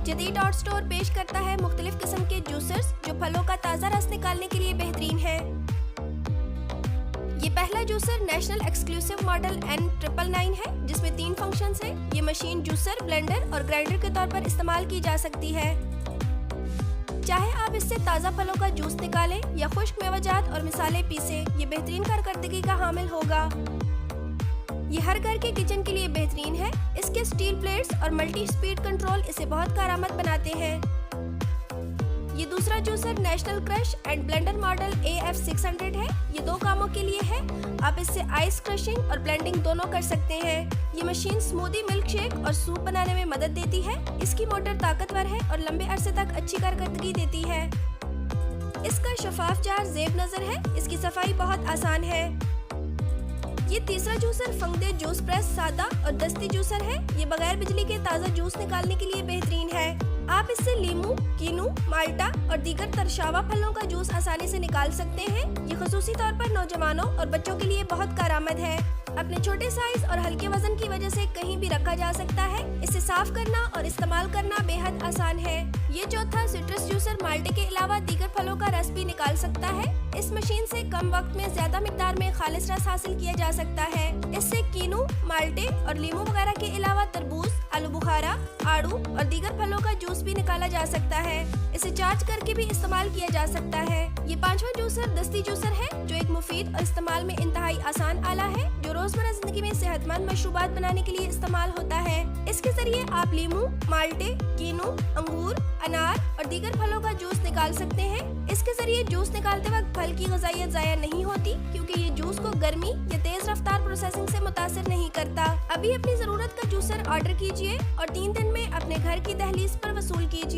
जदीद out store पेश करता है मुख्तलिफ किस्म के जूसर्स जो फलों का ताज़ा रस निकालने के लिए बेहतरीन है। ये पहला juicer national exclusive model N999 है, जिसमें 3 फंक्शंस हैं। ये मशीन जूसर, ब्लेंडर और ग्राइंडर के तौर पर इस्तेमाल की जा सकती है। चाहे आप इससे ताज़ा फलों का जूस निकालें या खुश्क मेवाजात और मिसाले पीसें, ये बेहतरीन कारकर्दगी का हामिल होगा। ये हर घर के किचन के लिए बेहतरीन है। इसके स्टील प्लेट्स और मल्टी स्पीड कंट्रोल इसे बहुत कारआमद बनाते हैं। ये दूसरा juicer national crush and blender model AF600 है। ये 2 कामों के लिए है। आप इससे आइस क्रशिंग और ब्लेंडिंग दोनों कर सकते हैं। ये मशीन स्मूदी, मिल्क शेक और सूप बनाने में मदद देती है। इसकी मोटर ताकतवर है और लंबे अरसे तक अच्छी कारकर्दगी देती है। इसका शफाफ जार जेब नजर है। इसकी सफाई बहुत आसान है। ये तीसरा जूसर फंगदे जूस प्रेस सादा और दस्ती जूसर है। ये बगैर बिजली के ताज़ा जूस निकालने के लिए बेहतरीन है। आप इससे लीमू, कीनू, माल्टा और दीगर तरशावा फलों का जूस आसानी से निकाल सकते हैं। ये खुसूसी तौर पर नौजवानों और बच्चों के लिए बहुत कारआमद है। अपने छोटे साइज और हल्के वजन की वजह से कहीं भी रखा जा सकता है। इसे साफ करना और इस्तेमाल करना बेहद आसान है। ये चौथा सिट्रस जूसर माल्टे के अलावा दीगर फलों का रस भी निकाल सकता है। इस मशीन से कम वक्त में ज्यादा मिकदार में खालिस रस हासिल किया जा सकता है। इससे कीनू, माल्टे और लीमू वगैरह के अलावा तरबूज, आलू बुखारा, आड़ू और दीगर फलों का जूस भी निकाला जा सकता है। इसे चार्ज करके भी इस्तेमाल किया जा सकता है। ये 5वां जूसर दस्ती जूसर है, जो एक मुफीद और इस्तेमाल में इंतहाई आसान आला है, जो रोजमर्रा जिंदगी में सेहतमंद मशरूबात बनाने के लिए इस्तेमाल होता है। इसके जरिए आप लीमू, माल्टे, कीनू, अंगूर, अनार और दीगर फलों का जूस निकाल सकते हैं। इसके जरिए जूस निकालते वक्त फल की ग़िज़ाइयत ज़ाया नहीं होती, क्योंकि ये जूस को गर्मी या तेज रफ्तार प्रोसेसिंग से मुतासिर नहीं करता। अभी अपनी जरूरत का जूसर ऑर्डर कीजिए और 3 दिन में अपने घर की दहलीज पर वसूल कीजिए।